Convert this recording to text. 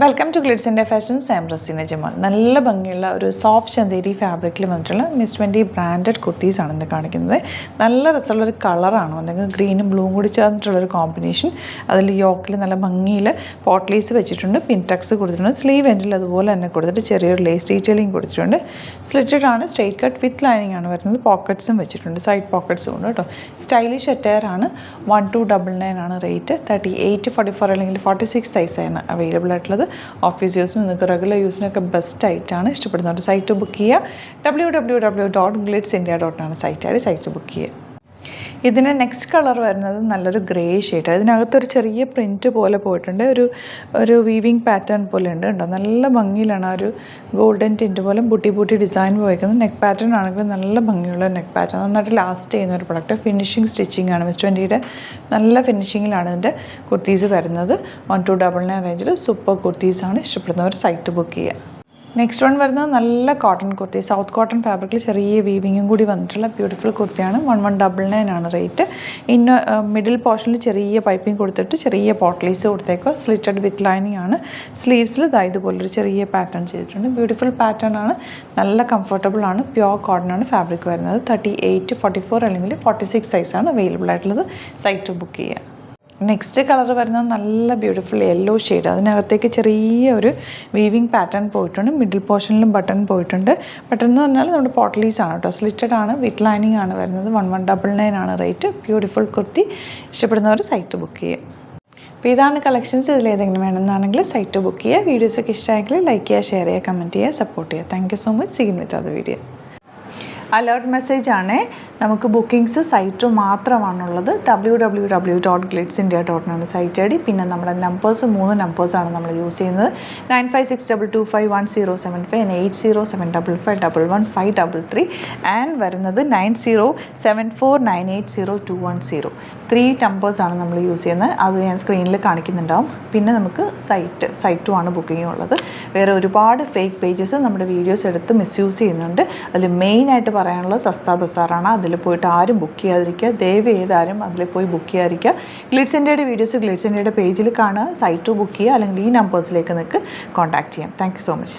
Welcome to Glitz India Fashions. I am Razeena Jamal. നല്ല ഭംഗിയുള്ള ഒരു സോഫ്റ്റ് ചന്തേരി ഫാബ്രിക്കിൽ വന്നിട്ടുള്ള മിസ് 20 ബ്രാൻഡഡ് കുർത്തീസാണ് ഇന്ന് കാണിക്കുന്നത്. നല്ല രസമുള്ളൊരു കളറാണ് വന്നെങ്കിൽ ഗ്രീനും ബ്ലൂവും കൂടി ചേർന്നിട്ടുള്ളൊരു കോമ്പിനേഷൻ. അതിൽ യോക്കിൽ നല്ല ഭംഗിയിൽ പോട്ട്ലീസ് വെച്ചിട്ടുണ്ട്, പിൻടക്സ് കൊടുത്തിട്ടുണ്ട്, സ്ലീവ് എൻഡിൽ അതുപോലെ തന്നെ കൊടുത്തിട്ട് ചെറിയൊരു ലേസ് ഡീറ്റെയിലിംഗ് കൊടുത്തിട്ടുണ്ട്. സ്ലിറ്റഡ് ആണ്, സ്ട്രെയിറ്റ് കട്ട് വിത്ത് ലൈനിങ് ആണ് വരുന്നത്. പോക്കറ്റ്സും വെച്ചിട്ടുണ്ട്, സൈഡ് പോക്കറ്റ്സും ഉണ്ട് കേട്ടോ. സ്റ്റൈലിഷ് അറ്റയർ ആണ്. 1299 ആണ് റേറ്റ്. 38, 44 അല്ലെങ്കിൽ 46 സൈസാണ് അവൈലബിൾ ആയിട്ടുള്ളത്. ഓഫീസ് യൂസിന് നിങ്ങൾക്ക് റെഗുലർ യൂസിനൊക്കെ ബെസ്റ്റ് ആയിട്ടാണ്. ഇഷ്ടപ്പെടുന്നവർ സൈറ്റ് ബുക്ക് ചെയ്യുക. www.glitzindia.com ആണ് സൈറ്റ് ബുക്ക് ചെയ്യുക. ഇതിന് നെക്സ്റ്റ് കളർ വരുന്നത് നല്ലൊരു ഗ്രേ ഷെയ്ഡ്. ഇതിനകത്തൊരു ചെറിയ പ്രിൻറ്റ് പോലെ പോയിട്ടുണ്ട്, ഒരു വീവിങ് പാറ്റേൺ പോലെ ഉണ്ട് കേട്ടോ. നല്ല ഭംഗിയിലാണ് ആ ഒരു ഗോൾഡൻ ടിൻറ്റ് പോലെ ബുട്ടി ഡിസൈൻ പോയിരിക്കുന്നത്. നെക്ക് പാറ്റേൺ ആണെങ്കിൽ നല്ല ഭംഗിയുള്ള നെക്ക് പാറ്റേൺ, നന്നായിട്ട് ലാസ്റ്റ് ചെയ്യുന്ന ഒരു പ്രൊഡക്റ്റ്. ഫിനിഷിങ് സ്റ്റിച്ചിങ് ആണ്. മിസ് 20യുടെ നല്ല ഫിനിഷിങ്ങിലാണ് ഇതിൻ്റെ കുർത്തീസ് വരുന്നത്. 1299 റേഞ്ചിൽ സൂപ്പർ കുർത്തീസാണ്. ഇഷ്ടപ്പെടുന്നവർ സൈറ്റ് ബുക്ക് ചെയ്യുക. നെക്സ്റ്റ് വൺ വരുന്നത് നല്ല കോട്ടൺ കുർത്തി, സൗത്ത് കോട്ടൺ ഫാബ്രിക്കിൽ ചെറിയ വീവിങ്ങും കൂടി വന്നിട്ടുള്ള ബ്യൂട്ടിഫുൾ കുർത്തിയാണ്. 1199 ആണ് റേറ്റ്. മിഡിൽ പോർഷനിൽ ചെറിയ പൈപ്പിംഗ് കൊടുത്തിട്ട് ചെറിയ പോട്ട്ലീസ് കൊടുത്തേക്കോ. സ്ലിറ്റഡ് വിത്ത് ലൈനിങ് ആണ്. സ്ലീവ്സിൽ ഇതുപോലൊരു ചെറിയ പാറ്റേൺ ചെയ്തിട്ടുണ്ട്. ബ്യൂട്ടിഫുൾ പാറ്റേൺ ആണ്, നല്ല കംഫർട്ടബിൾ ആണ്. പ്യുവർ കോട്ടൺ ആണ് ഫാബ്രിക് വരുന്നത്. 38, 44 അല്ലെങ്കിൽ 46 സൈസാണ് അവൈലബിൾ ആയിട്ടുള്ളത്. സൈറ്റ് ബുക്ക് ചെയ്യുക. നെക്സ്റ്റ് കളർ വരുന്നത് നല്ല ബ്യൂട്ടിഫുൾ യെല്ലോ ഷെയ്ഡ്. അതിനകത്തേക്ക് ചെറിയ ഒരു വീവിങ് പാറ്റേൺ പോയിട്ടുണ്ട്. മിഡിൽ പോർഷനിലും ബട്ടൺ പോയിട്ടുണ്ട്. ബട്ടൺ എന്ന് പറഞ്ഞാൽ നമ്മുടെ പോട്ട്ലീസ് ആണ് കേട്ടോ. സ്ലിറ്റഡ് ആണ്, വിത്ത് ലൈനിങ് ആണ് വരുന്നത്. 1199 ആണ് റേറ്റ്. ബ്യൂട്ടിഫുൾ കുർത്തി. ഇഷ്ടപ്പെടുന്നവർ സൈറ്റ് ബുക്ക് ചെയ്യുക. അപ്പോൾ ഇതാണ് കളക്ഷൻസ്. ഇതിലേതെങ്കിലും വേണമെന്നാണെങ്കിൽ സൈറ്റ് ബുക്ക് ചെയ്യുക. വീഡിയോസൊക്കെ ഇഷ്ടമായെങ്കിൽ ലൈക്ക് ചെയ്യുക, ഷെയർ ചെയ്യുക, കമൻറ്റ് ചെയ്യുക, സപ്പോർട്ട് ചെയ്യുക. Thank you so much. See you with other video. Alert message ആണ്. നമുക്ക് ബുക്കിംഗ്സ് സൈറ്റ് മാത്രമാണുള്ളത്. www.glitzindia.com ആണ് സൈറ്റ് ഐ ഡി. പിന്നെ നമ്മുടെ നമ്പേഴ്സ് 3 നമ്പേഴ്സാണ് നമ്മൾ യൂസ് ചെയ്യുന്നത്. 9562251075 and 8075551153 ആൻഡ് വരുന്നത് 9074980210. 3 നമ്പേഴ്സാണ് നമ്മൾ യൂസ് ചെയ്യുന്നത്. അത് ഞാൻ സ്ക്രീനിൽ കാണിക്കുന്നുണ്ടാവും. പിന്നെ നമുക്ക് സൈറ്റും ആണ് ബുക്കിംഗ് ഉള്ളത്. വേറെ ഒരുപാട് ഫേക്ക് പേജസ് നമ്മുടെ വീഡിയോസ് എടുത്ത് മിസ്യൂസ് ചെയ്യുന്നുണ്ട്. അതിൽ മെയിനായിട്ട് പറയാനുള്ളത് സസ്ത ബസാറാണ്. അതിൽ പോയിട്ട് ആരും ബുക്ക് ചെയ്യാതിരിക്കുക. ദയവ് ചെയ്താരും അതിൽ പോയി ബുക്ക് ചെയ്യാതിരിക്കുക. ഗ്ലിറ്റ്സ് ഇന്ത്യയുടെ വീഡിയോസ് ഗ്ലിറ്റ്സ് ഇന്ത്യയുടെ പേജിൽ കാണുക, സൈറ്റ് ബുക്ക് ചെയ്യുക, അല്ലെങ്കിൽ ഈ നമ്പേഴ്സിലേക്ക് നിങ്ങൾക്ക് കോൺടാക്ട് ചെയ്യാം. Thank you so much.